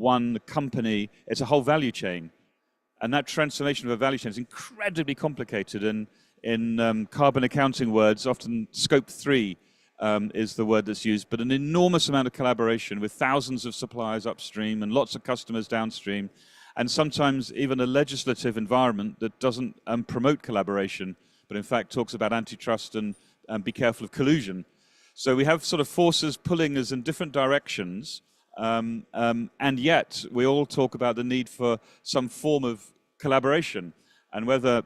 one company, it's a whole value chain. And that transformation of a value chain is incredibly complicated. And in carbon accounting words, often scope 3 is the word that's used, but an enormous amount of collaboration with thousands of suppliers upstream and lots of customers downstream, and sometimes even a legislative environment that doesn't promote collaboration, but in fact talks about antitrust and be careful of collusion. So we have sort of forces pulling us in different directions, and yet we all talk about the need for some form of collaboration. And whether,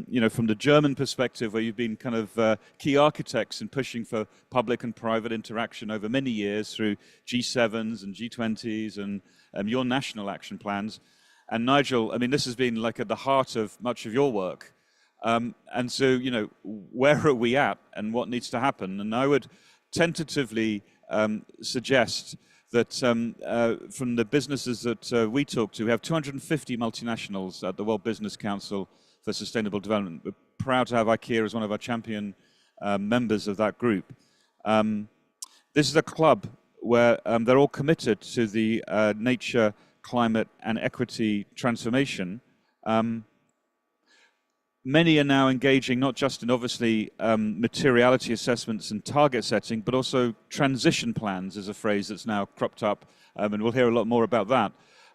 you know, from the German perspective, where you've been kind of key architects in pushing for public and private interaction over many years through G7s and G20s and your national action plans. And Nigel, I mean, this has been like at the heart of much of your work. And so, you know, where are we at and what needs to happen? And I would tentatively suggest that from the businesses that we talk to, we have 250 multinationals at the World Business Council for Sustainable Development. We're proud to have IKEA as one of our champion members of that group. This is a club where they're all committed to the nature, climate, and equity transformation. Many are now engaging not just in obviously materiality assessments and target setting, but also transition plans is a phrase that's now cropped up, and we'll hear a lot more about that.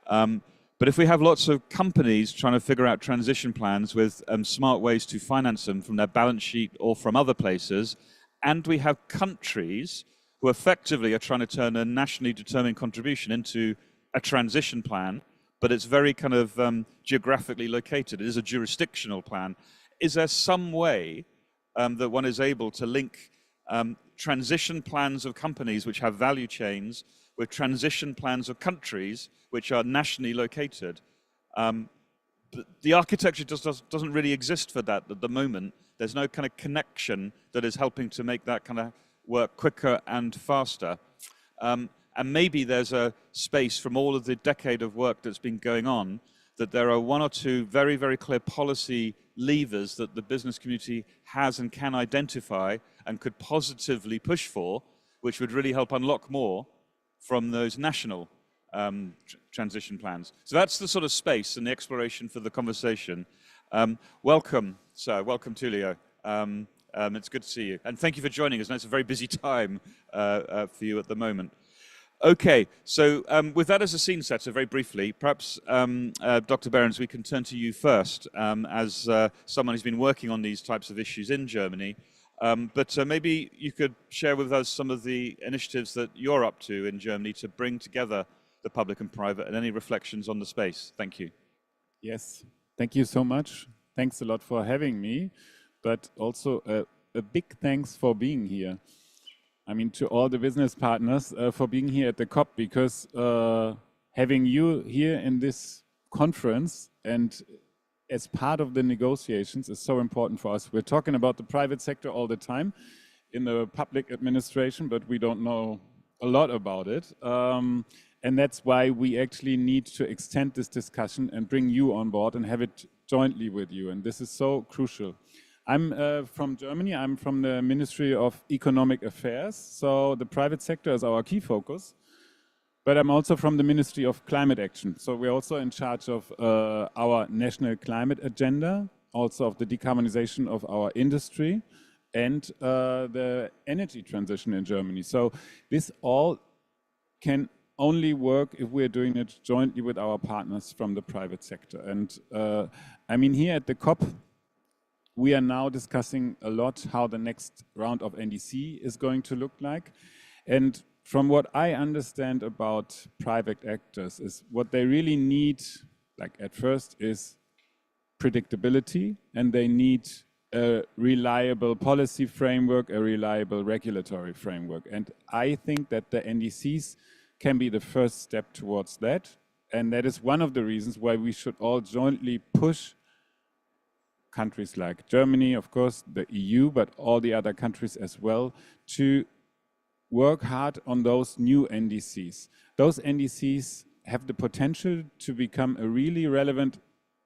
But if we have lots of companies trying to figure out transition plans with smart ways to finance them from their balance sheet or from other places, and we have countries who effectively are trying to turn a nationally determined contribution into a transition plan, but it's very kind of geographically located. It is a jurisdictional plan. Is there some way that one is able to link transition plans of companies which have value chains with transition plans of countries which are nationally located? The architecture just doesn't really exist for that at the moment. There's no kind of connection that is helping to make that kind of work quicker and faster. And maybe there's a space from all of the decade of work that's been going on that there are one or two very, very clear policy levers that the business community has and can identify and could positively push for, which would really help unlock more from those national transition plans. So that's the sort of space and the exploration for the conversation. Welcome, sir. Welcome, Tullio. It's good to see you. And thank you for joining us. And it's a very busy time for you at the moment. Okay, so with that as a scene setter, very briefly, perhaps Dr. Behrens, we can turn to you first as someone who's been working on these types of issues in Germany. But maybe you could share with us some of the initiatives that you're up to in Germany to bring together the public and private, and any reflections on the space. Thank you. Yes, thank you so much. Thanks a lot for having me, but also a big thanks for being here. I mean, to all the business partners for being here at the COP, because having you here in this conference and as part of the negotiations is so important for us. We're talking about the private sector all the time in the public administration, but we don't know a lot about it. And that's why we actually need to extend this discussion and bring you on board and have it jointly with you. And this is so crucial. I'm from Germany. I'm from the Ministry of Economic Affairs. So the private sector is our key focus. But I'm also from the Ministry of Climate Action. So we're also in charge of our national climate agenda, also of the decarbonization of our industry and the energy transition in Germany. So this all can only work if we're doing it jointly with our partners from the private sector. And I mean, here at the COP, we are now discussing a lot how the next round of NDC is going to look like. And from what I understand about private actors is what they really need, like at first, is predictability, and they need a reliable policy framework, a reliable regulatory framework. And I think that the NDCs can be the first step towards that. And that is one of the reasons why we should all jointly push countries like Germany, of course, the EU, but all the other countries as well, to work hard on those new NDCs. Those NDCs have the potential to become a really relevant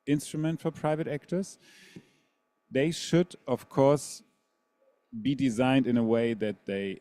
instrument for private actors. They should, of course, be designed in a way that they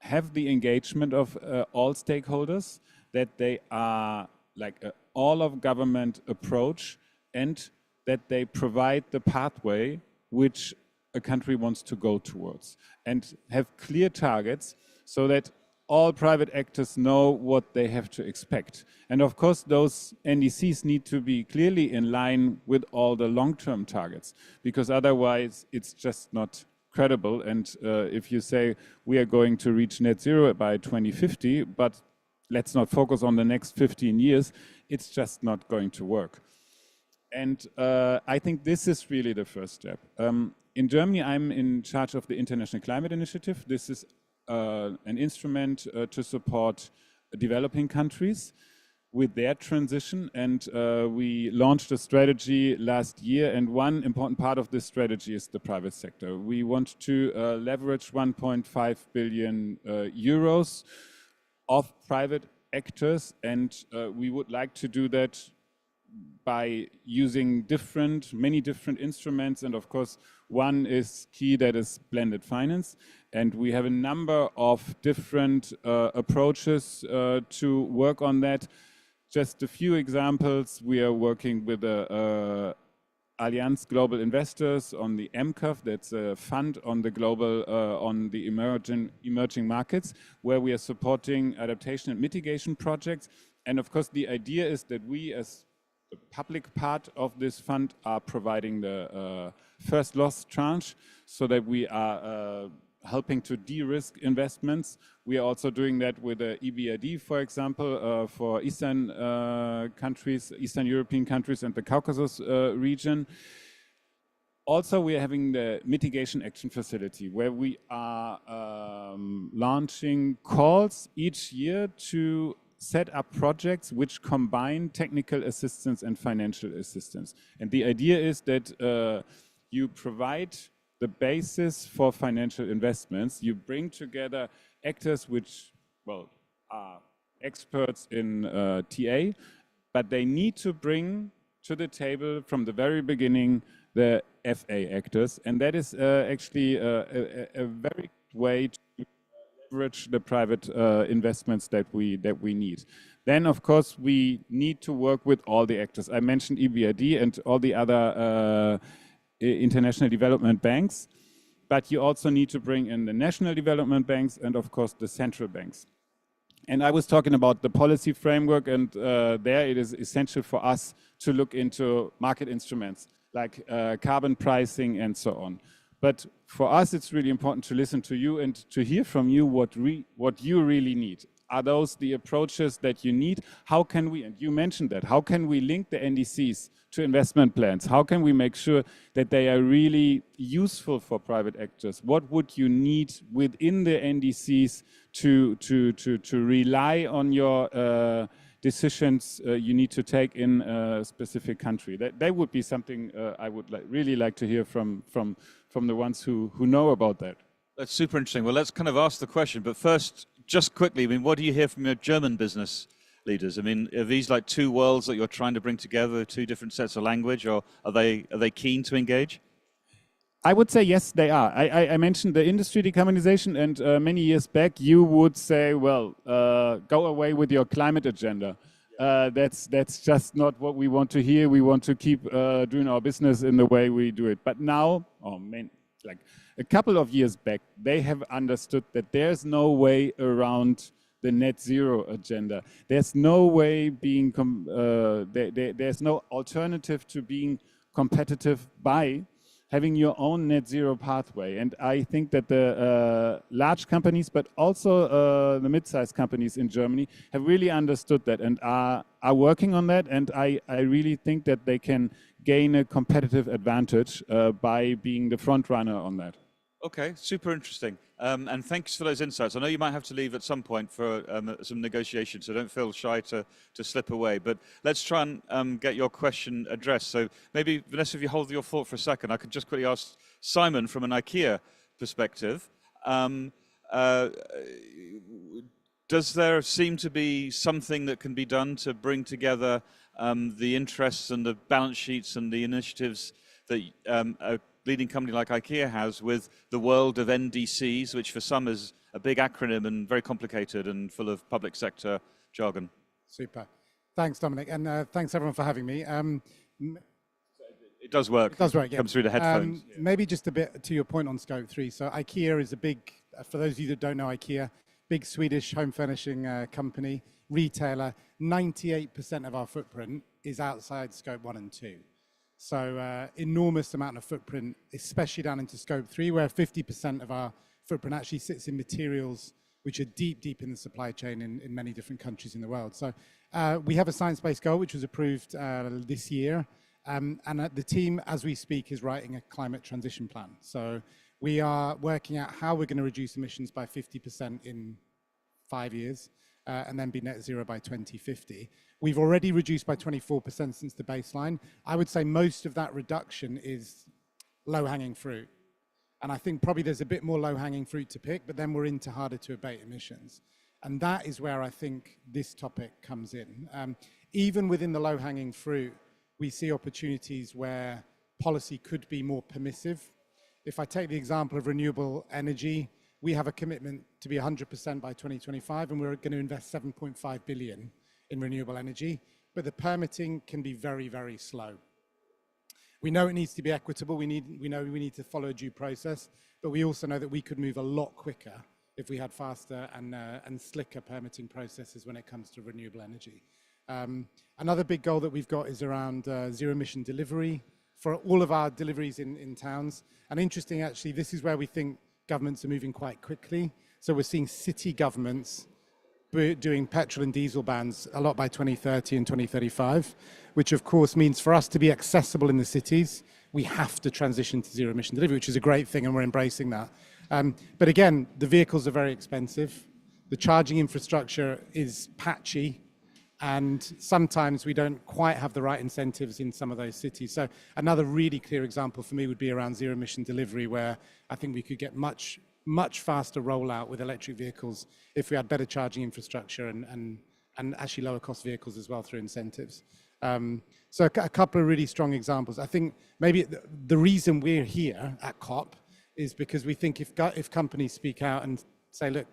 have the engagement of all stakeholders, that they are like an all-of-government approach and that they provide the pathway which a country wants to go towards and have clear targets so that all private actors know what they have to expect. And of course, those NDCs need to be clearly in line with all the long-term targets, because otherwise it's just not credible. And if you say we are going to reach net zero by 2050, but let's not focus on the next 15 years, it's just not going to work. And I think this is really the first step. In Germany, I'm in charge of the International Climate Initiative. This is an instrument to support developing countries with their transition, and we launched a strategy last year, and one important part of this strategy is the private sector. We want to leverage 1.5 billion euros of private actors, and we would like to do that by using many different instruments, and of course one is key, that is blended finance. And we have a number of different approaches to work on that. Just a few examples: we are working with Allianz Global Investors on the MCAF, that's a fund on the global, on the emerging markets, where we are supporting adaptation and mitigation projects. And of course the idea is that we, as the public part of this fund, are providing the first loss tranche, so that we are helping to de-risk investments. We are also doing that with the EBRD, for example, for Eastern countries, Eastern European countries and the Caucasus region. Also, we are having the Mitigation Action Facility, where we are launching calls each year to set up projects which combine technical assistance and financial assistance. And the idea is that you provide the basis for financial investments. You bring together actors which, well, are experts in TA, but they need to bring to the table from the very beginning the FA actors, and that is actually a very good way to leverage the private investments that we need. Then, of course, we need to work with all the actors. I mentioned EBRD and all the other international development banks, but you also need to bring in the national development banks and of course the central banks. And I was talking about the policy framework, and there it is essential for us to look into market instruments like carbon pricing and so on. But for us, it's really important to listen to you and to hear from you what you really need. Are those the approaches that you need? How can we, and you mentioned that, how can we link the NDCs to investment plans? How can we make sure that they are really useful for private actors? What would you need within the NDCs to rely on your decisions you need to take in a specific country? That would be something I would really like to hear from the ones who know about that. That's super interesting. Well, let's kind of ask the question, but first, just quickly, I mean, what do you hear from your German business leaders? I mean, are these like two worlds that you're trying to bring together, two different sets of language, or are they keen to engage? I would say yes, they are. I mentioned the industry decarbonization, and many years back you would say, well, go away with your climate agenda. That's just not what we want to hear. We want to keep doing our business in the way we do it. But now, like a couple of years back, they have understood that there's no way around the net zero agenda. There's no way being, there's no alternative to being competitive by having your own net zero pathway. And I think that the large companies, but also the mid-sized companies in Germany have really understood that and are working on that. And I really think that they can gain a competitive advantage by being the front runner on that. Okay, super interesting. And thanks for those insights. I know you might have to leave at some point for some negotiations, so don't feel shy to slip away. But let's try and get your question addressed. So maybe, Vanessa, if you hold your thought for a second, I could just quickly ask Simon from an IKEA perspective. Does there seem to be something that can be done to bring together the interests and the balance sheets and the initiatives that a leading company like IKEA has with the world of NDCs, which for some is a big acronym and very complicated and full of public sector jargon? Super. Thanks, Dominic, and thanks everyone for having me. It does work. It does work, yeah. Comes through the headphones. Maybe just a bit to your point on Scope 3. So IKEA is a big, for those of you that don't know IKEA, big Swedish home furnishing company, retailer. 98% of our footprint is outside Scope 1 and 2. So enormous amount of footprint, especially down into Scope 3, where 50% of our footprint actually sits in materials which are deep, deep in the supply chain in many different countries in the world. So we have a science-based goal, which was approved this year. And the team, as we speak, is writing a climate transition plan. So we are working out how we're going to reduce emissions by 50% in 5 years, and then be net zero by 2050. We've already reduced by 24% since the baseline. I would say most of that reduction is low-hanging fruit. And I think probably there's a bit more low-hanging fruit to pick, but then we're into harder to abate emissions. And that is where I think this topic comes in. Even within the low-hanging fruit, we see opportunities where policy could be more permissive. If I take the example of renewable energy, we have a commitment to be 100% by 2025, and we're going to invest 7.5 billion in renewable energy, but the permitting can be very, very slow. We know it needs to be equitable. We know we need to follow a due process, but we also know that we could move a lot quicker if we had faster and slicker permitting processes when it comes to renewable energy. Another big goal that we've got is around zero emission delivery for all of our deliveries in towns. And interesting, actually, this is where we think governments are moving quite quickly. So we're seeing city governments doing petrol and diesel bans a lot by 2030 and 2035, which of course means for us to be accessible in the cities, we have to transition to zero emission delivery, which is a great thing, and we're embracing that. But again, the vehicles are very expensive. The charging infrastructure is patchy, and sometimes we don't quite have the right incentives in some of those cities. So another really clear example for me would be around zero emission delivery, where I think we could get much faster rollout with electric vehicles if we had better charging infrastructure and actually lower cost vehicles as well through incentives. So a couple of really strong examples. I think maybe the reason we're here at COP is because we think if companies speak out and say, look,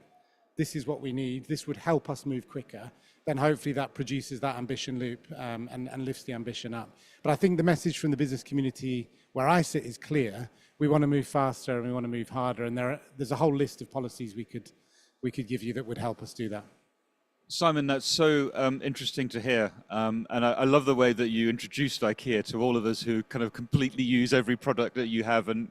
this is what we need, this would help us move quicker, then hopefully that produces that ambition loop and lifts the ambition up. But I think the message from the business community where I sit is clear. We want to move faster and we want to move harder, and there's a whole list of policies we could give you that would help us do that. Simon, that's so interesting to hear, and I love the way that you introduced IKEA to all of us who kind of completely use every product that you have, and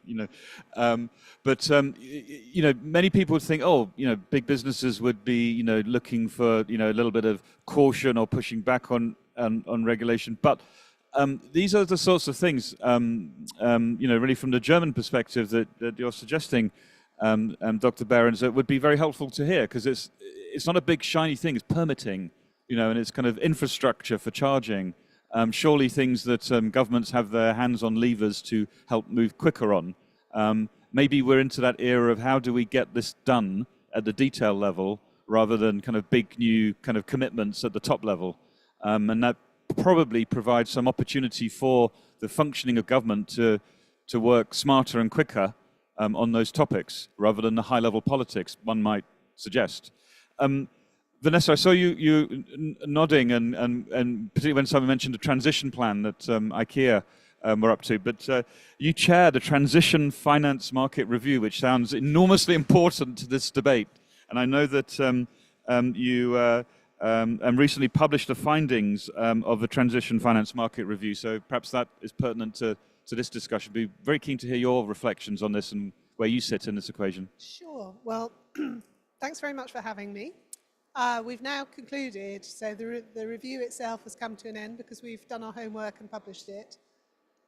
many people would think, oh, big businesses would be looking for a little bit of caution or pushing back on regulation, but these are the sorts of things, really from the German perspective that you're suggesting, Dr. Behrens, that would be very helpful to hear, because it's not a big shiny thing. It's permitting, and it's kind of infrastructure for charging. Surely things that governments have their hands on levers to help move quicker on. Maybe we're into that era of how do we get this done at the detail level rather than kind of big new kind of commitments at the top level, and that probably provides some opportunity for the functioning of government to work smarter and quicker on those topics rather than the high-level politics one might suggest. Vanessa, I saw you nodding, and particularly when someone mentioned the transition plan that IKEA were up to, but you chair the Transition Finance Market Review, which sounds enormously important to this debate. And I know that you recently published the findings of the Transition Finance Market Review, so perhaps that is pertinent to this discussion. I'd be very keen to hear your reflections on this and where you sit in this equation. Sure. Well, thanks very much for having me. We've now concluded, so the review itself has come to an end because we've done our homework and published it.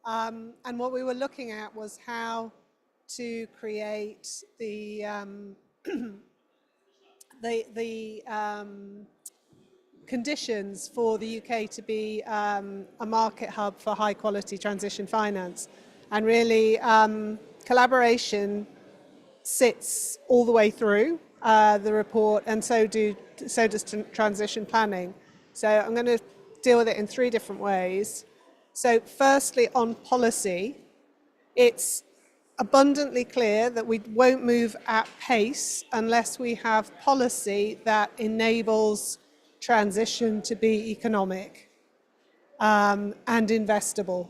And what we were looking at was how to create the conditions for the UK to be a market hub for high quality transition finance. And really collaboration sits all the way through the report, and so does transition planning. So I'm going to deal with it in three different ways. So firstly, on policy, it's abundantly clear that we won't move at pace unless we have policy that enables transition to be economic and investable.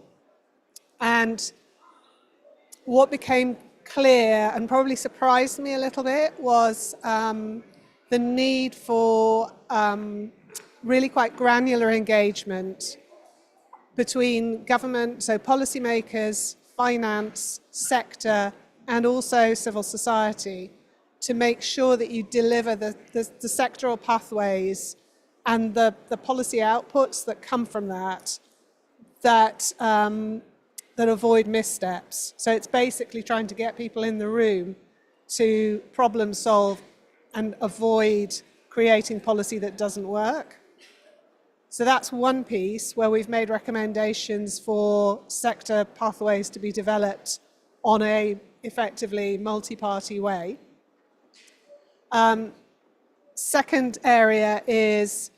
And what became clear and probably surprised me a little bit was the need for really quite granular engagement between government, so policymakers, finance, sector, and also civil society to make sure that you deliver the sectoral pathways and the policy outputs that come from that avoid missteps. So it's basically trying to get people in the room to problem solve and avoid creating policy that doesn't work. So that's one piece where we've made recommendations for sector pathways to be developed on a effectively multi-party way. Second area is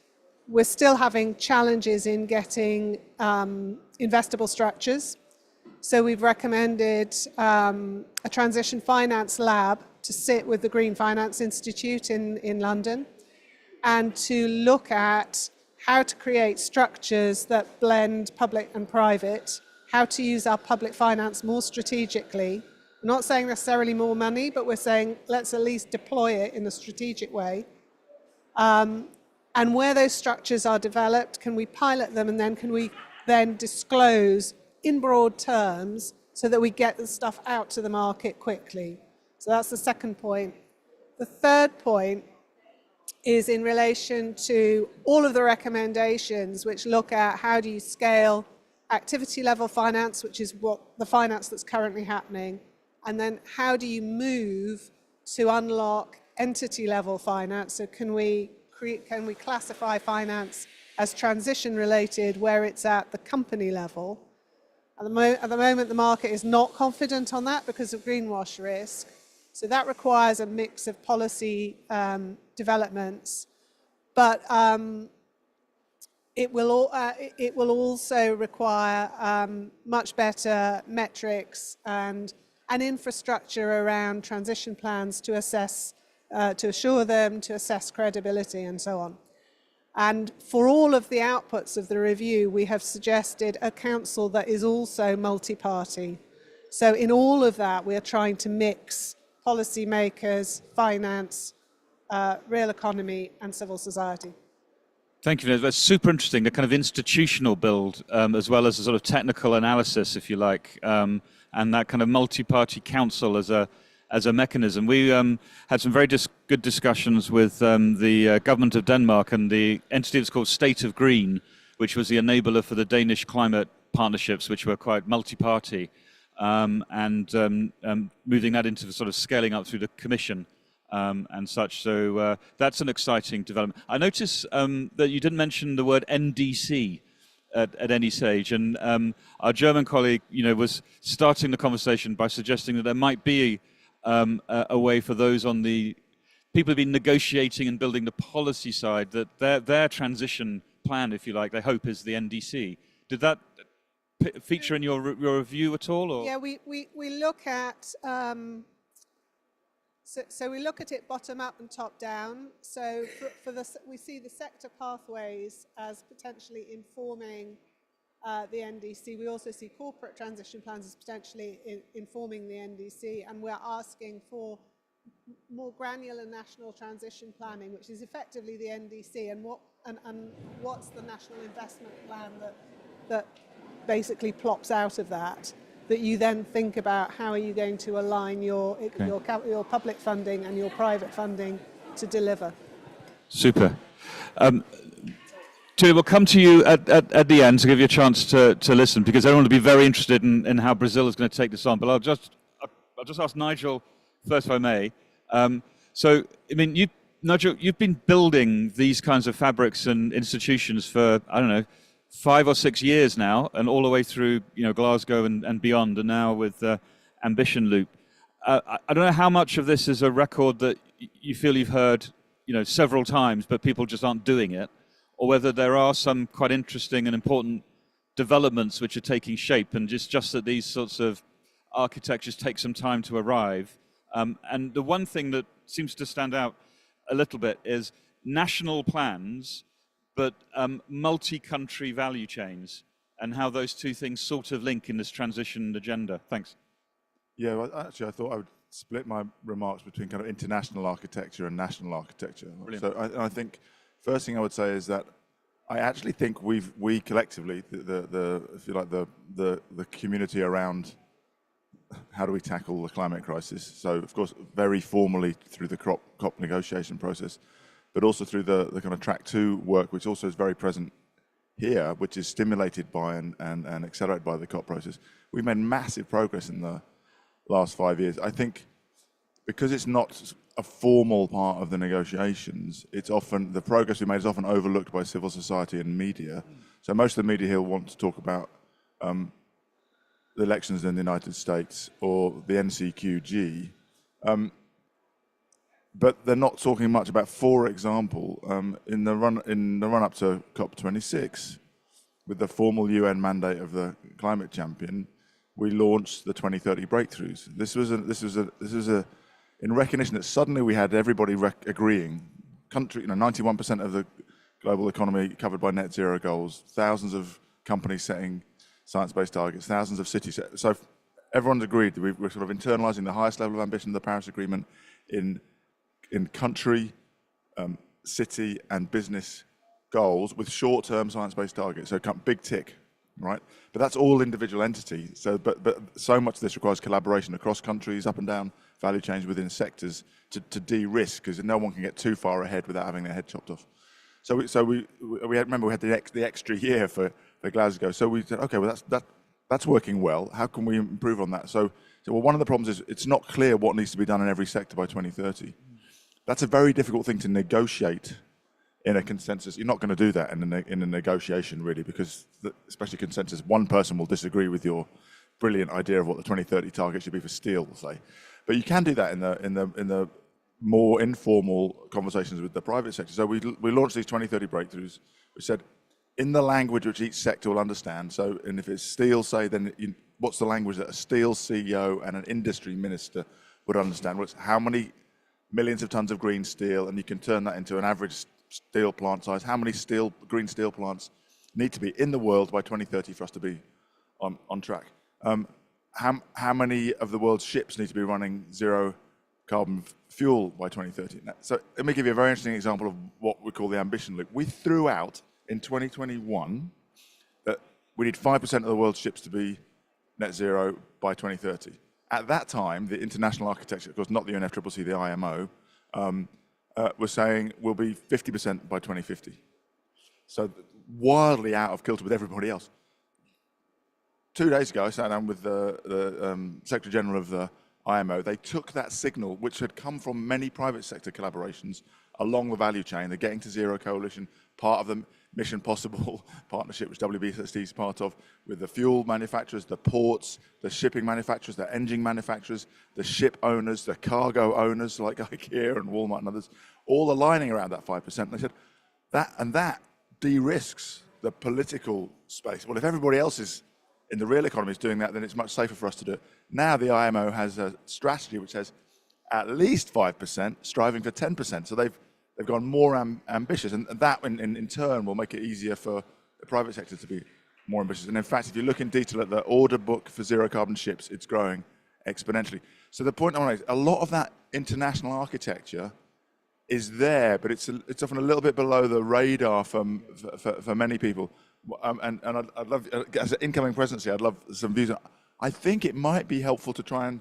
we're still having challenges in getting investable structures. So we've recommended a transition finance lab to sit with the Green Finance Institute in London and to look at how to create structures that blend public and private, how to use our public finance more strategically. We're not saying necessarily more money, but we're saying let's at least deploy it in a strategic way. And where those structures are developed, can we pilot them and then can we then disclose in broad terms so that we get the stuff out to the market quickly? So that's the second point. The third point is in relation to all of the recommendations which look at how do you scale activity level finance, which is what the finance that's currently happening, and then how do you move to unlock entity level finance? So can we classify finance as transition related where it's at the company level? At the moment, the market is not confident on that because of greenwash risk. So that requires a mix of policy developments, but it will also require much better metrics and an infrastructure around transition plans to assess, to assure them, to assess credibility and so on. And for all of the outputs of the review, we have suggested a council that is also multi-party. So in all of that, we are trying to mix policymakers, finance, real economy, and civil society. Thank you. That's super interesting, the kind of institutional build, as well as a sort of technical analysis, if you like, and that kind of multi-party council as a mechanism. We had some very good discussions with the government of Denmark and the entity that's called State of Green, which was the enabler for the Danish climate partnerships, which were quite multi-party, and moving that into the sort of scaling up through the Commission and such. So that's an exciting development. I notice that you didn't mention the word NDC at any stage, and our German colleague, was starting the conversation by suggesting that there might be a way for those on the people who've been negotiating and building the policy side, that their transition plan, if you like, they hope is the NDC. Did that feature in your review at all? Or? Yeah, we look at so we look at it bottom up and top down. So we see the sector pathways as potentially informing the NDC. We also see corporate transition plans as potentially informing the NDC, and we're asking for more granular national transition planning, which is effectively the NDC, and what's the national investment plan that basically plops out of that you then think about how are you going to align your public funding and your private funding to deliver. Super. Julie, we'll come to you at the end to give you a chance to listen, because everyone will be very interested in how Brazil is going to take this on. But I'll just ask Nigel first, if I may. So, I mean, Nigel, you've been building these kinds of fabrics and institutions for, I don't know, 5 or 6 years now, and all the way through, Glasgow and beyond, and now with Ambition Loop. I don't know how much of this is a record that you feel you've heard, several times, but people just aren't doing it, or whether there are some quite interesting and important developments which are taking shape, and just that these sorts of architectures take some time to arrive. And the one thing that seems to stand out a little bit is national plans but multi-country value chains and how those two things sort of link in this transition agenda. Thanks. Yeah, well, actually, I thought I would split my remarks between kind of international architecture and national architecture. Brilliant. So I think first thing I would say is that I actually think we collectively, if you like, the community around how do we tackle the climate crisis. So of course, very formally through the COP negotiation process, but also through the kind of track 2 work, which also is very present here, which is stimulated by and accelerated by the COP process. We've made massive progress in the last 5 years. I think because it's not a formal part of the negotiations, it's often, the progress we made is often overlooked by civil society and media. So most of the media here want to talk about the elections in the United States or the NCQG, but they're not talking much about, for example, in the run up to COP26, with the formal UN mandate of the climate champion, we launched the 2030 breakthroughs. This was in recognition that suddenly we had everybody agreeing. 91% of the global economy covered by net zero goals, thousands of companies setting science-based targets, thousands of cities. So everyone's agreed that we're sort of internalizing the highest level of ambition of the Paris Agreement in country, city, and business goals with short-term science-based targets. So big tick, right? But that's all individual entity. So, but so much of this requires collaboration across countries, up and down value chains within sectors to de-risk, because no one can get too far ahead without having their head chopped off. So we remember we had the extra year for Glasgow. So we said, okay, well that's working well. How can we improve on that? So well, one of the problems is it's not clear what needs to be done in every sector by 2030. That's a very difficult thing to negotiate in a consensus. You're not going to do that in a negotiation, really, because especially consensus, one person will disagree with your brilliant idea of what the 2030 target should be for steel, say. But you can do that in the more informal conversations with the private sector. So we launched these 2030 breakthroughs. We said, in the language which each sector will understand. So, and if it's steel, say, then what's the language that a steel CEO and an industry minister would understand? What's how many millions of tons of green steel, and you can turn that into an average steel plant size. How many green steel plants need to be in the world by 2030 for us to be on track? How many of the world's ships need to be running zero carbon fuel by 2030? So let me give you a very interesting example of what we call the ambition loop. We threw out in 2021 that we need 5% of the world's ships to be net zero by 2030. At that time, the international architecture, of course, not the UNFCCC, the IMO, was saying we'll be 50% by 2050. So wildly out of kilter with everybody else. 2 days ago, I sat down with the Secretary General of the IMO. They took that signal, which had come from many private sector collaborations along the value chain, the Getting to Zero Coalition, part of the Mission Possible partnership, which WBCSD is part of, with the fuel manufacturers, the ports, the shipping manufacturers, the engine manufacturers, the ship owners, the cargo owners like IKEA and Walmart and others, all aligning around that 5%. And they said, that de-risks the political space. Well, if everybody else is in the real economy is doing that, then it's much safer for us to do it. Now the IMO has a strategy which says at least 5%, striving for 10%. So they've gone more ambitious, and that in turn will make it easier for the private sector to be more ambitious. And in fact, if you look in detail at the order book for zero carbon ships, it's growing exponentially. So the point I want to make is a lot of that international architecture is there, but it's often a little bit below the radar for many people. And I'd love, as an incoming presidency, I'd love some views. I think it might be helpful to try and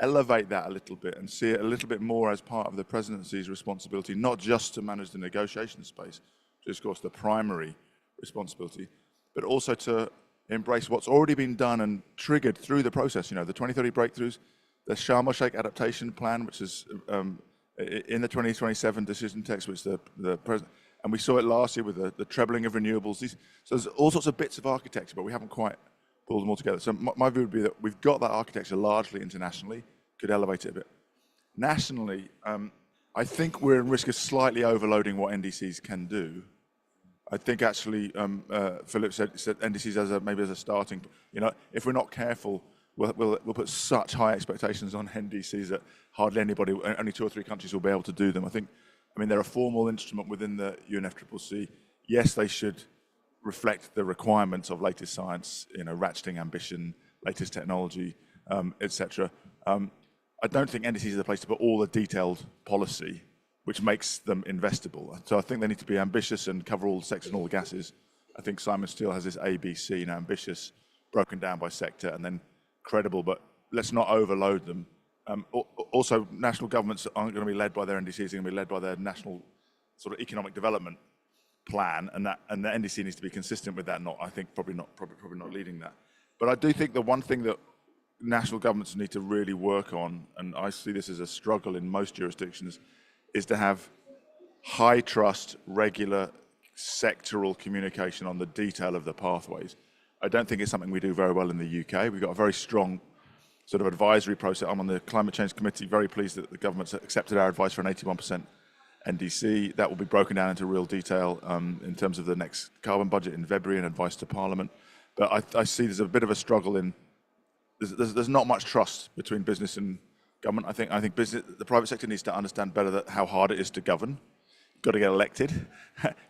elevate that a little bit and see it a little bit more as part of the presidency's responsibility, not just to manage the negotiation space, which is of course the primary responsibility, but also to embrace what's already been done and triggered through the process. You know, the 2030 breakthroughs, the Sharm el-Sheikh adaptation plan, which is in the 2027 decision text, which the president, and we saw it last year with the trebling of renewables. So there's all sorts of bits of architecture, but we haven't quite pulled them all together. So my view would be that we've got that architecture largely internationally, could elevate it a bit. Nationally, I think we're at risk of slightly overloading what NDCs can do. I think actually, Philip said NDCs maybe as a starting, you know, if we're not careful, we'll put such high expectations on NDCs that hardly anybody, only 2 or 3 countries will be able to do them. I mean, they're a formal instrument within the UNFCCC. yes, they should reflect the requirements of latest science, ratcheting ambition, latest technology, etc. I don't think NDCs is the place to put all the detailed policy which makes them investable. So I think they need to be ambitious and cover all the sectors and all the gases. I think Simon Steele has this ABC, ambitious, broken down by sector, and then credible, but let's not overload them. Also, national governments aren't going to be led by their NDCs, they're going to be led by their national sort of economic development plan, and the NDC needs to be consistent with that, probably not leading that. But I do think the one thing that national governments need to really work on, and I see this as a struggle in most jurisdictions, is to have high trust, regular, sectoral communication on the detail of the pathways. I don't think it's something we do very well in the UK. We've got a very strong sort of advisory process. I'm on the Climate Change Committee, very pleased that the government's accepted our advice for an 81% NDC. That will be broken down into real detail in terms of the next carbon budget in February and advice to Parliament. But I see there's a bit of a struggle in, there's not much trust between business and government. I think the private sector needs to understand better how hard it is to govern. You've got to get elected.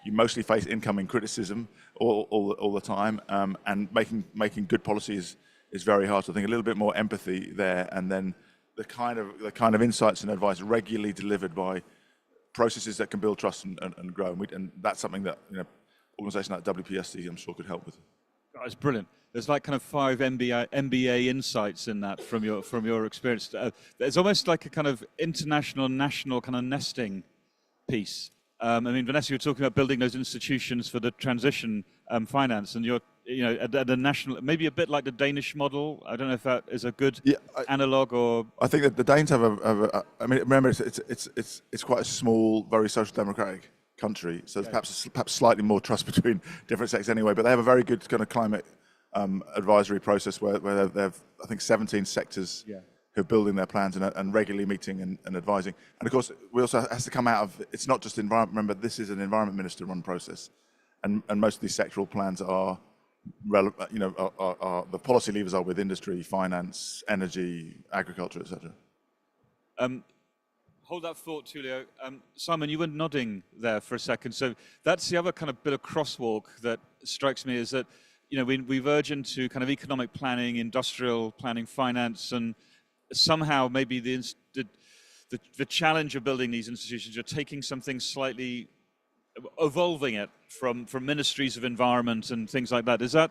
You mostly face incoming criticism all the time, and making good policy is very hard. So I think a little bit more empathy there, and then the kind of insights and advice regularly delivered by processes that can build trust and grow. And that's something that organisations like WPSD, I'm sure, could help with. That's brilliant. There's like kind of 5 MBA insights in that from your experience. There's almost like a kind of international, national kind of nesting piece. I mean, Vanessa, you were talking about building those institutions for the transition finance, and you're at a national, maybe a bit like the Danish model. I don't know if that is a good analog or. I think that the Danes have I mean, remember, it's quite a small, very social democratic country, so there's perhaps slightly more trust between different sectors anyway. But they have a very good kind of climate advisory process where they have, I think, 17 sectors who are building their plans and regularly meeting and advising. And of course, we also has to come out of, it's not just environment. Remember, this is an environment minister run process, and most of these sectoral plans are relevant. The policy levers are with industry, finance, energy, agriculture, etc. Hold that thought, Tulio. Simon, you were nodding there for a second. So that's the other kind of bit of crosswalk that strikes me, is that we verge into kind of economic planning, industrial planning, finance, and somehow maybe the challenge of building these institutions, you're taking something slightly, evolving it from ministries of environment and things like that. Is that,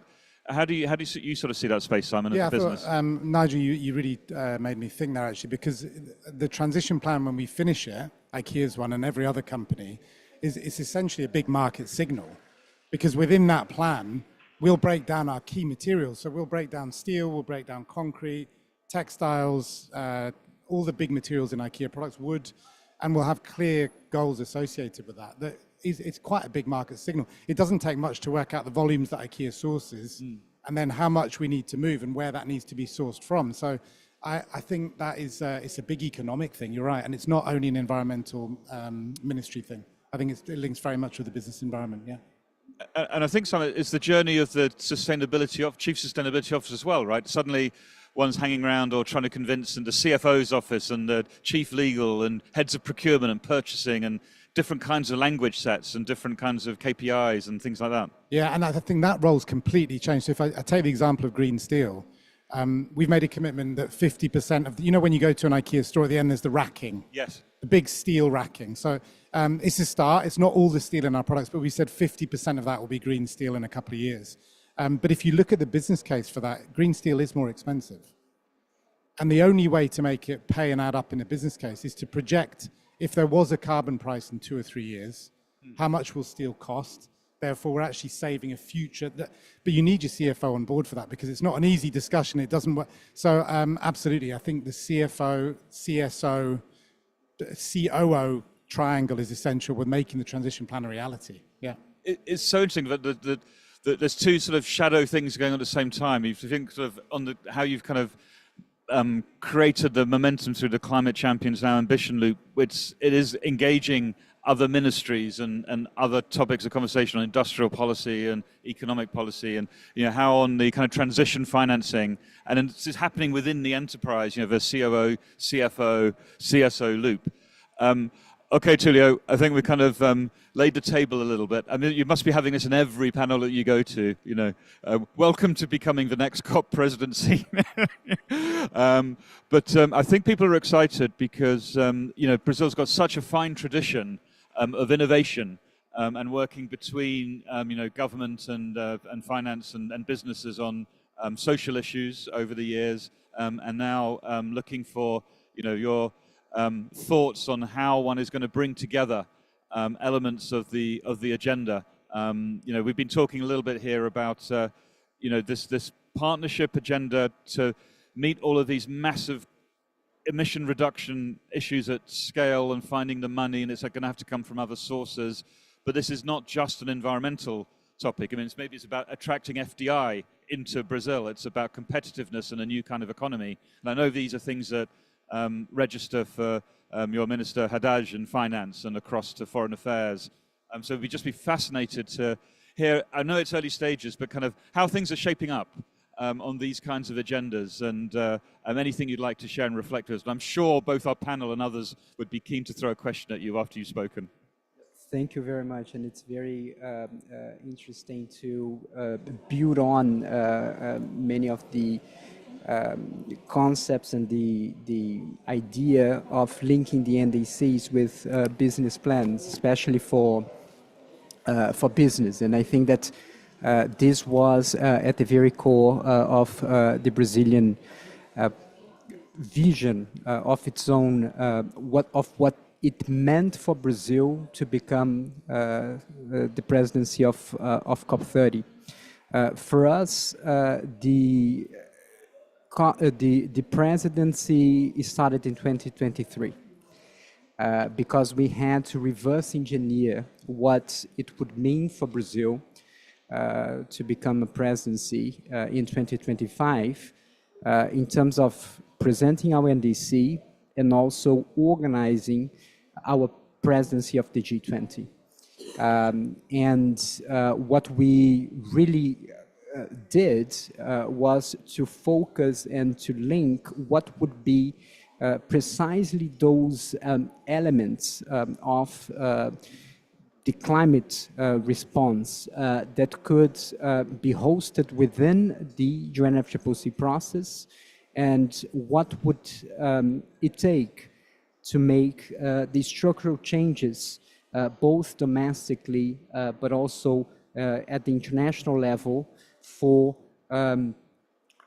how do you sort of see that space, Simon, as a business? Nigel, you really made me think there, actually, because the transition plan, when we finish it, IKEA's one and every other company, is essentially a big market signal, because within that plan, we'll break down our key materials. So we'll break down steel, we'll break down concrete, textiles, all the big materials in IKEA products, wood, and we'll have clear goals associated with that. It's quite a big market signal. It doesn't take much to work out the volumes that IKEA sources, and then how much we need to move and where that needs to be sourced from. So I think that is it's a big economic thing, you're right, and it's not only an environmental ministry thing. I think it links very much with the business environment, yeah. And I think, Simon, it's the journey of the chief sustainability officer as well, right? Suddenly one's hanging around or trying to convince in the CFO's office and the chief legal and heads of procurement and purchasing and different kinds of language sets and different kinds of KPIs and things like that. Yeah, and I think that role's completely changed. So if I take the example of green steel, we've made a commitment that 50% of, when you go to an IKEA store, at the end there's the racking. Yes. The big steel racking. So it's a start. It's not all the steel in our products, but we said 50% of that will be green steel in a couple of years. But if you look at the business case for that, green steel is more expensive. And the only way to make it pay and add up in a business case is to project, if there was a carbon price in 2 or 3 years, how much will steel cost? Therefore, we're actually saving a future. But you need your CFO on board for that, because it's not an easy discussion. It doesn't work. So absolutely, I think the CFO, CSO, COO triangle is essential with making the transition plan a reality. Yeah. It's so interesting that there's two sort of shadow things going on at the same time. If you think sort of on how you've kind of created the momentum through the Climate Champions Now Ambition Loop, it is engaging other ministries and other topics of conversation on industrial policy and economic policy, and how on the kind of transition financing, and this is happening within the enterprise, the COO, CFO, CSO loop. Okay, Tullio, I think we kind of laid the table a little bit. I mean, you must be having this in every panel that you go to, you know. Welcome to becoming the next COP presidency. But I think people are excited because, you know, Brazil's got such a fine tradition of innovation and working between, you know, government and finance and businesses on social issues over the years, and now looking for, you know, your thoughts on how one is going to bring together elements of the agenda. You know, we've been talking a little bit here about you know, this partnership agenda to meet all of these massive emission reduction issues at scale and finding the money, and it's going to have to come from other sources. But this is not just an environmental topic. I mean, maybe it's about attracting FDI into Brazil. It's about competitiveness and a new kind of economy. And I know these are things that register for your Minister Haddad in finance and across to foreign affairs. So we'd just be fascinated to hear, I know it's early stages, but kind of how things are shaping up on these kinds of agendas, and anything you'd like to share and reflect with us. But I'm sure both our panel and others would be keen to throw a question at you after you've spoken. Thank you very much, and it's very interesting to build on many of the concepts and the idea of linking the NDCs with business plans, especially for business. And I think that this was at the very core of the Brazilian vision of its own, what it meant for Brazil to become the presidency of COP30. For us, the presidency started in 2023 because we had to reverse engineer what it would mean for Brazil to become a presidency in 2025 in terms of presenting our NDC and also organizing our presidency of the G20. What we really did was to focus and to link what would be precisely those elements of the climate response that could be hosted within the UNFCCC process, and what would it take to make the structural changes both domestically but also at the international level for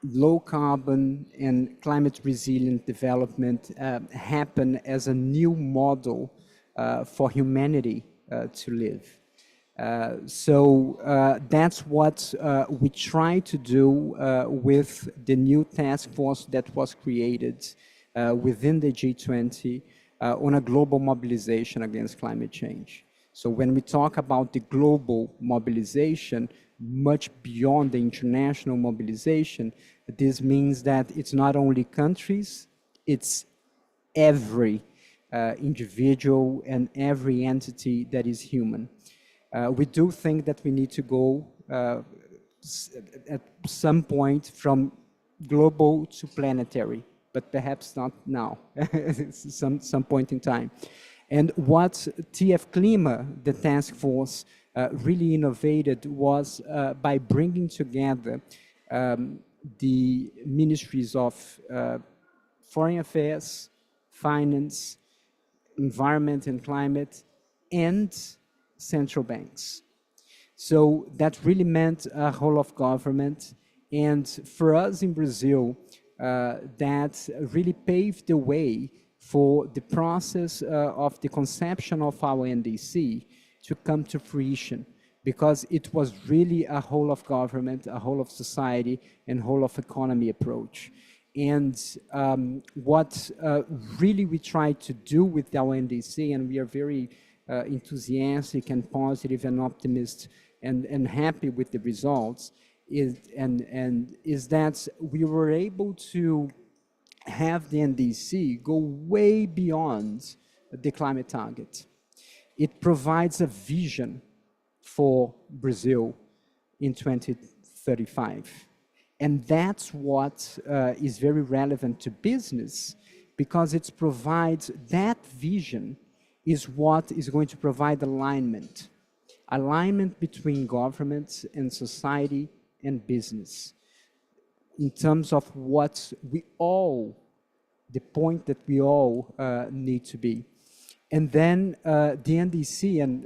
low carbon and climate resilient development happen as a new model for humanity to live. So that's what we try to do with the new task force that was created within the G20 on a global mobilization against climate change. So when we talk about the global mobilization, much beyond the international mobilization, this means that it's not only countries, it's every individual and every entity that is human. We do think that we need to go at some point from global to planetary, but perhaps not now, some point in time. And what TF Clima, the task force, really innovated was by bringing together the ministries of foreign affairs, finance, environment and climate, and central banks. So that really meant a whole of government. And for us in Brazil, that really paved the way for the process of the conception of our NDC to come to fruition, because it was really a whole of government, a whole of society, and whole of economy approach. And what really we try to do with our NDC, and we are very enthusiastic and positive and optimistic and happy with the results, is that we were able to have the NDC go way beyond the climate target. It provides a vision for Brazil in 2035. And that's what is very relevant to business, because it provides that vision is what is going to provide alignment. Alignment between governments and society and business in terms of what we all, the point that we all need to be. And then the NDC, and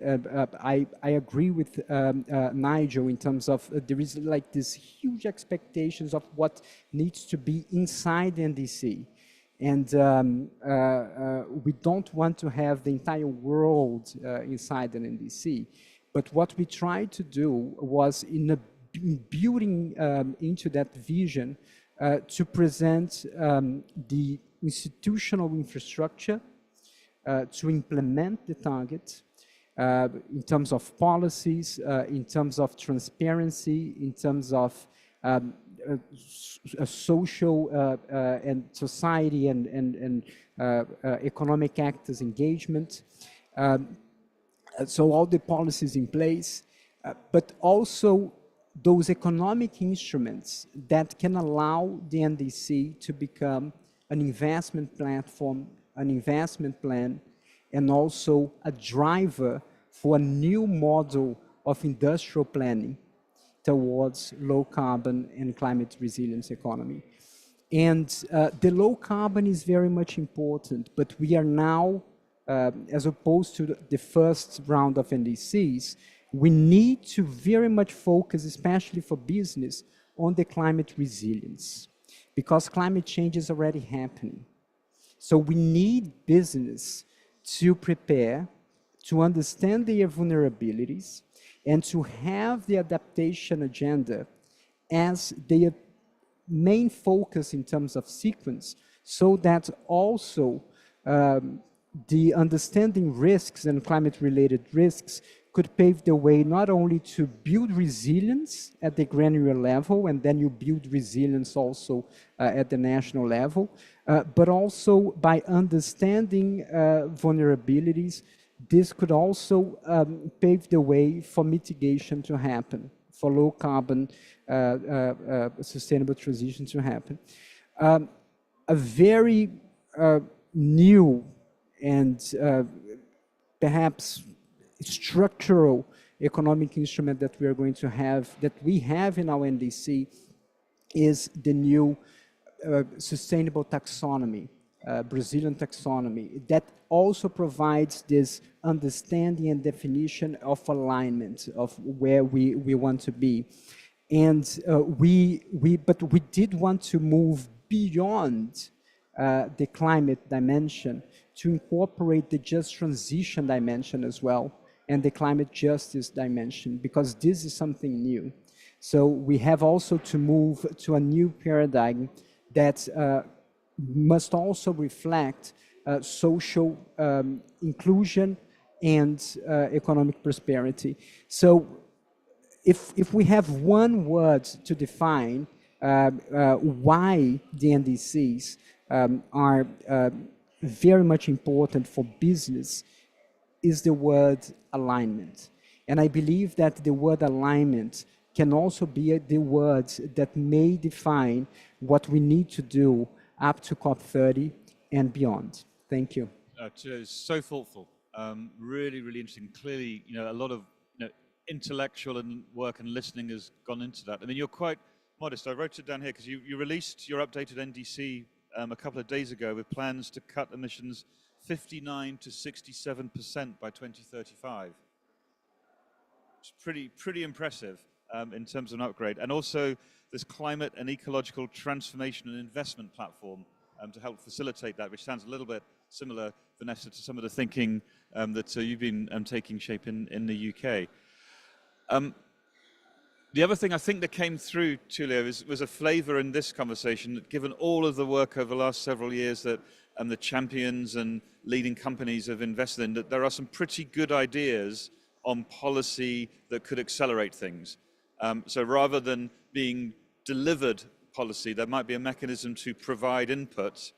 I agree with Nigel in terms of there is like this huge expectations of what needs to be inside the NDC. And we don't want to have the entire world inside an NDC. But what we tried to do was in building into that vision to present the institutional infrastructure to implement the target in terms of policies, in terms of transparency, in terms of social and society and economic actors engagement. So all the policies in place, but also those economic instruments that can allow the NDC to become an investment platform, an investment plan, and also a driver for a new model of industrial planning towards low carbon and climate resilience economy. And the low carbon is very much important, but we are now, as opposed to the first round of NDCs, we need to very much focus, especially for business, on the climate resilience, because climate change is already happening. So we need business to prepare, to understand their vulnerabilities, and to have the adaptation agenda as their main focus in terms of sequence, so that also the understanding risks and climate-related risks could pave the way not only to build resilience at the granular level, and then you build resilience also at the national level, but also by understanding vulnerabilities, this could also pave the way for mitigation to happen, for low carbon sustainable transition to happen. A very new and perhaps structural economic instrument that we are going to have, that we have in our NDC, is the new sustainable taxonomy, Brazilian taxonomy, that also provides this understanding and definition of alignment of where we want to be. And but we did want to move beyond the climate dimension to incorporate the just transition dimension as well, and the climate justice dimension, because this is something new. So we have also to move to a new paradigm that must also reflect social inclusion and economic prosperity. So if we have one word to define why the NDCs are very much important for business, is the word alignment. And I believe that the word alignment can also be the words that may define what we need to do up to COP30 and beyond. Thank you. It's so thoughtful, really, really interesting. Clearly, a lot of intellectual and work and listening has gone into that. I mean, you're quite modest. I wrote it down here because you released your updated NDC a couple of days ago with plans to cut emissions 59 to 67% by 2035. It's pretty impressive in terms of an upgrade. And also this climate and ecological transformation and investment platform to help facilitate that, which sounds a little bit similar, Vanessa, to some of the thinking that you've been taking shape in the UK. The other thing I think that came through, Tulio, was a flavor in this conversation that, given all of the work over the last several years that the champions and leading companies have invested in, that there are some pretty good ideas on policy that could accelerate things. So rather than being delivered policy, there might be a mechanism to provide input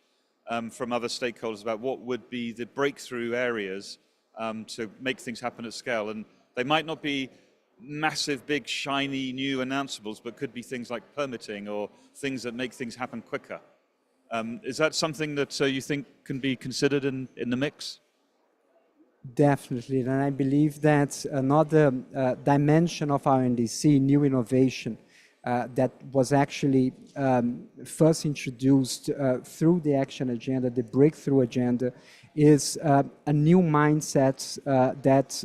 from other stakeholders about what would be the breakthrough areas to make things happen at scale. And they might not be massive, big, shiny, new announceables, but could be things like permitting or things that make things happen quicker. Is that something that you think can be considered in the mix? Definitely, and I believe that another dimension of our NDC, new innovation, that was actually first introduced through the action agenda, the breakthrough agenda, is a new mindset that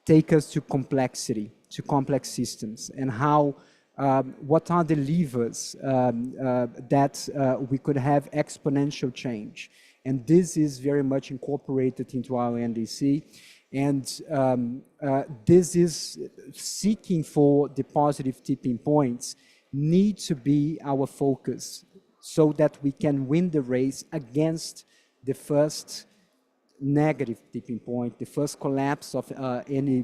take us to complexity, to complex systems, and how what are the levers that we could have exponential change. And this is very much incorporated into our NDC. And this is seeking for the positive tipping points need to be our focus so that we can win the race against the first negative tipping point, the first collapse of any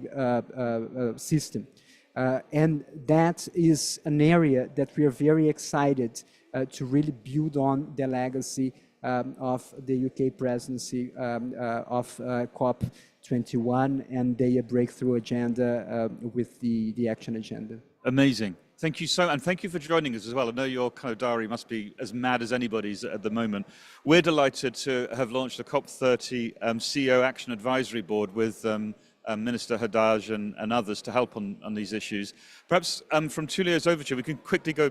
system. And that is an area that we are very excited to really build on the legacy of the UK presidency of COP21 and their breakthrough agenda with the action agenda. Amazing. Thank you and thank you for joining us as well. I know your kind of diary must be as mad as anybody's at the moment. We're delighted to have launched the COP30 CEO Action Advisory Board with Minister Haddad and others to help on these issues. Perhaps from Tulio's overture, we can quickly go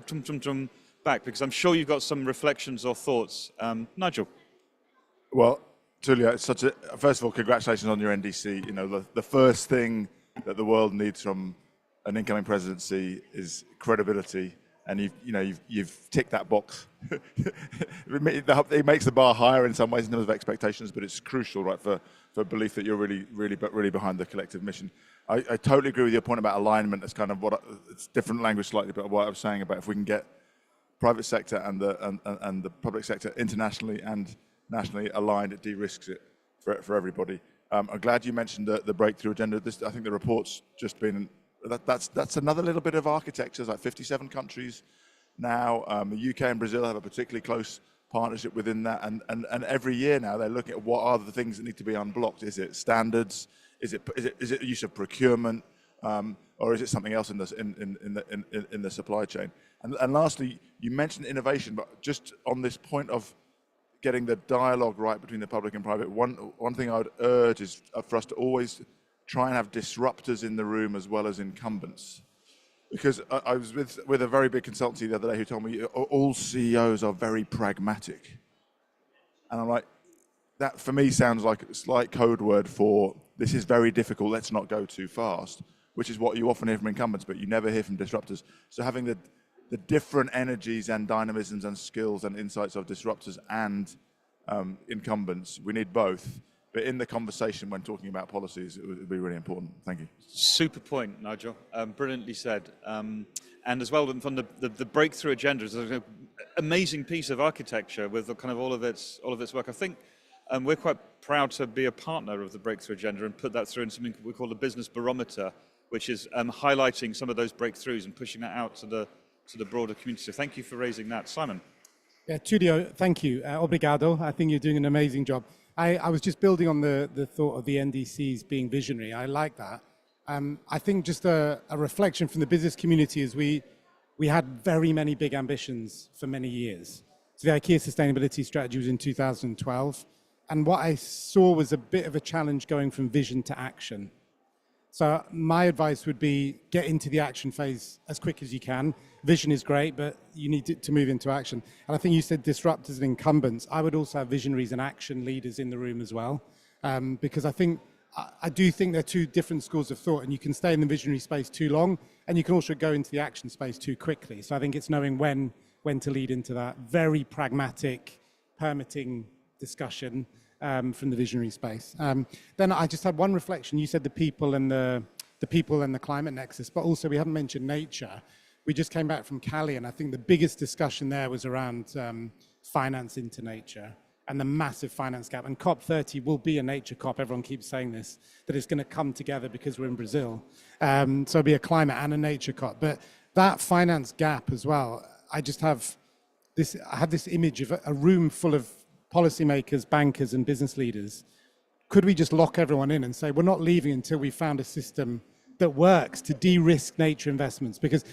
back, because I'm sure you've got some reflections or thoughts. Nigel. Well, Tulio, first of all, congratulations on your NDC. You know, the first thing that the world needs from an incoming presidency is credibility, and you've ticked that box. It makes the bar higher in some ways in terms of expectations, but it's crucial, right, for belief that you're really behind the collective mission. I totally agree with your point about alignment. It's kind of it's different language slightly, but what I was saying about if we can get private sector and the public sector internationally and nationally aligned, it de-risks it for everybody. I'm glad you mentioned the breakthrough agenda. I think the report's just been, that's another little bit of architecture. There's like 57 countries now. The UK and Brazil have a particularly close partnership within that, and every year now they're looking at what are the things that need to be unblocked. Is it standards? Is it use of procurement? Or is it something else in the supply chain? And lastly, you mentioned innovation, but just on this point of getting the dialogue right between the public and private, one thing I would urge is for us to always try and have disruptors in the room as well as incumbents. Because I was with a very big consultancy the other day who told me all CEOs are very pragmatic. And I'm like, that for me sounds like a slight code word for this is very difficult, let's not go too fast, which is what you often hear from incumbents, but you never hear from disruptors. So having the different energies and dynamisms and skills and insights of disruptors and incumbents, we need both. But in the conversation when talking about policies, it would be really important. Thank you. Super point, Nigel. Brilliantly said. And as well, from the breakthrough agenda is an amazing piece of architecture with kind of all of its work. I think we're quite proud to be a partner of the breakthrough agenda and put that through in something we call the business barometer, which is highlighting some of those breakthroughs and pushing that out to the broader community. So thank you for raising that. Simon. Yeah, Tulio, thank you. Obrigado. I think you're doing an amazing job. I was just building on the thought of the NDCs being visionary. I like that. I think just a reflection from the business community is we had very many big ambitions for many years. So the IKEA sustainability strategy was in 2012. And what I saw was a bit of a challenge going from vision to action. So my advice would be get into the action phase as quick as you can. Vision is great, but you need to move into action. And I think you said disruptors and incumbents. I would also have visionaries and action leaders in the room as well, because I do think they're two different schools of thought, and you can stay in the visionary space too long, and you can also go into the action space too quickly. So I think it's knowing when to lead into that very pragmatic permitting discussion from the visionary space. Then I just had one reflection. You said the people and the climate nexus, but also we haven't mentioned nature. We just came back from Cali, and I think the biggest discussion there was around finance into nature and the massive finance gap. And COP30 will be a nature COP. Everyone keeps saying this, that it's going to come together because we're in Brazil. So it'll be a climate and a nature COP. But that finance gap as well, I had this image of a room full of policymakers, bankers, and business leaders. Could we just lock everyone in and say, we're not leaving until we found a system that works to de-risk nature investments? Because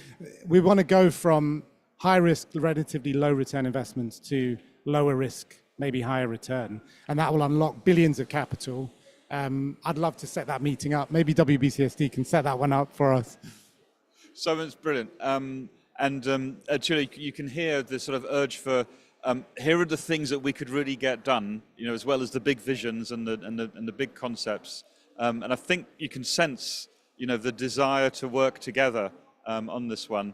we want to go from high risk, relatively low return investments to lower risk, maybe higher return. And that will unlock billions of capital I'd love to set that meeting up. Maybe WBCSD can set that one up for us. So it's brilliant. Actually, you can hear the sort of urge for, here are the things that we could really get done, you know, as well as the big visions and the big concepts. And I think you can sense, you know, the desire to work together on this one.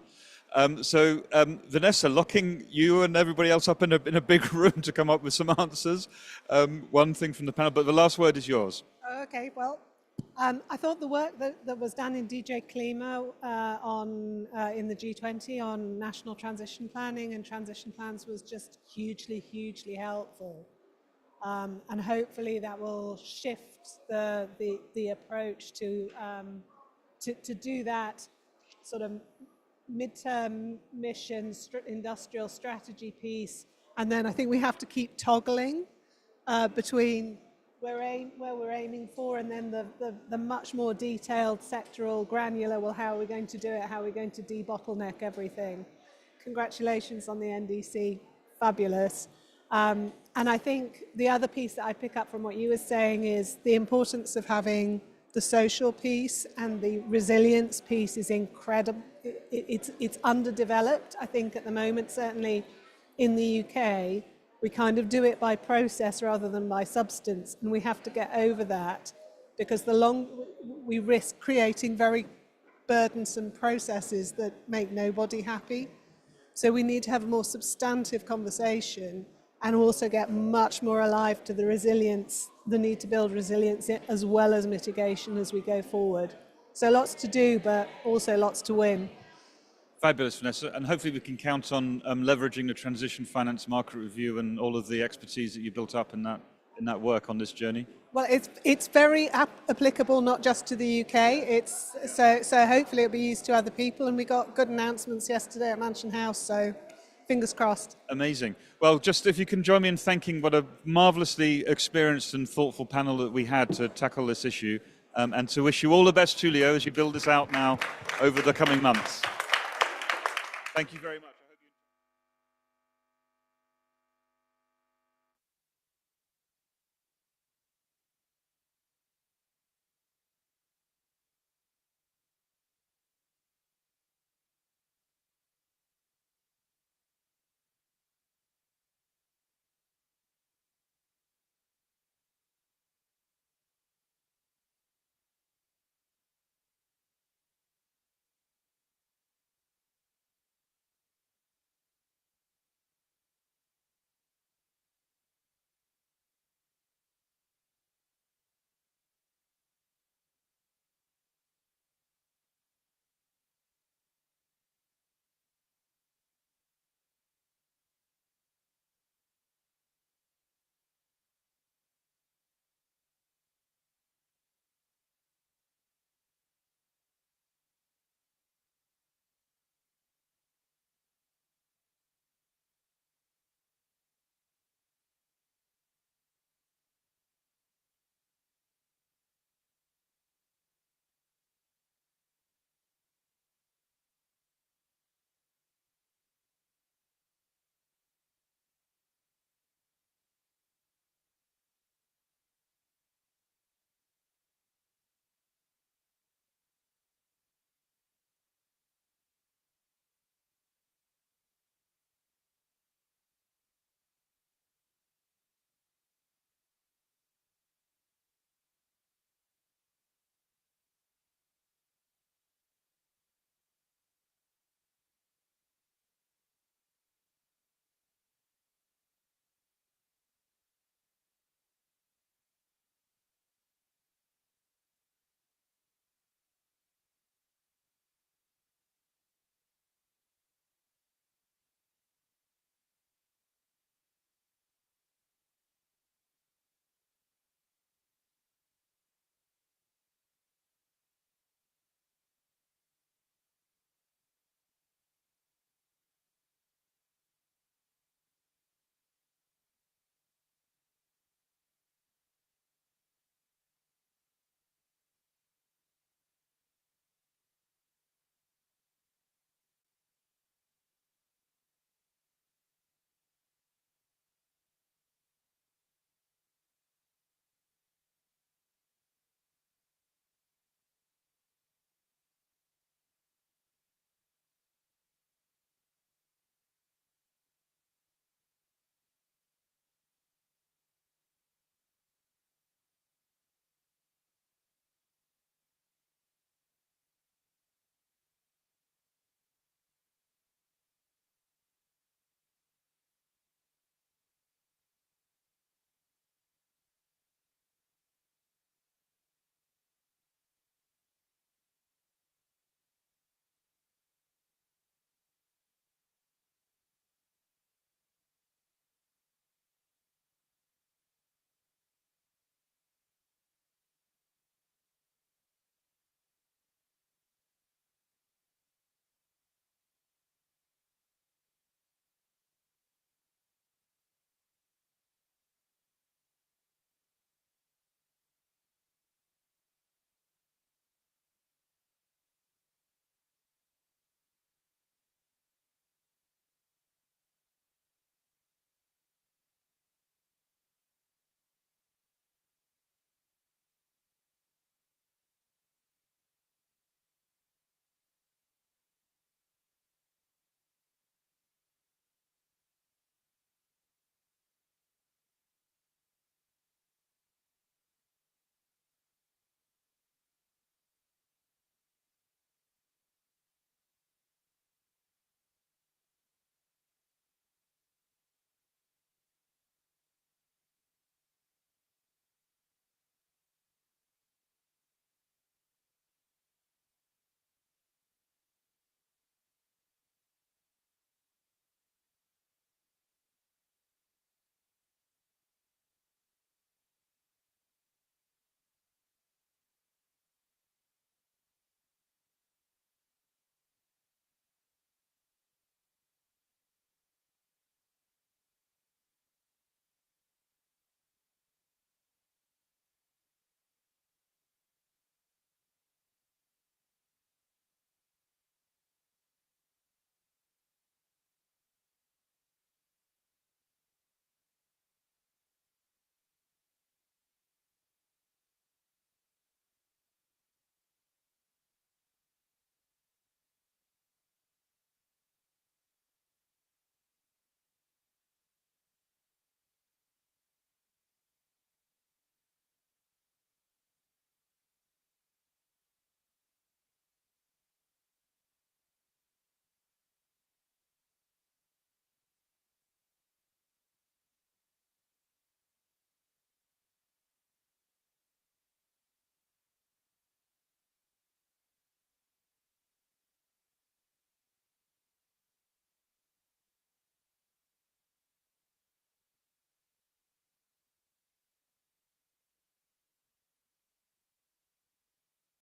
Vanessa, locking you and everybody else up in a big room to come up with some answers. One thing from the panel, but the last word is yours. Okay, well, I thought the work that was done in DJ Klima in the G20 on national transition planning and transition plans was just hugely helpful. And hopefully that will shift the approach to do that sort of midterm mission industrial strategy piece. And then I think we have to keep toggling between where we're aiming for, and then the much more detailed sectoral granular, well, how are we going to do it? How are we going to debottleneck everything? Congratulations on the NDC, fabulous. And I think the other piece that I pick up from what you were saying is the importance of having the social piece and the resilience piece is incredible. It's underdeveloped, I think, at the moment, certainly in the UK. We kind of do it by process rather than by substance, and we have to get over that because we risk creating very burdensome processes that make nobody happy. So we need to have a more substantive conversation and also get much more alive to the resilience, the need to build resilience as well as mitigation as we go forward. So lots to do, but also lots to win. Fabulous, Vanessa, and hopefully we can count on leveraging the transition finance market review and all of the expertise that you built up in that work on this journey. Well, it's very applicable not just to the UK. It's so hopefully it'll be used to other people, and we got good announcements yesterday at Mansion House. So fingers crossed. Amazing. Well, just if you can join me in thanking what a marvelously experienced and thoughtful panel that we had to tackle this issue, and to wish you all the best, Tulio, as you build this out now over the coming months. Thank you very much.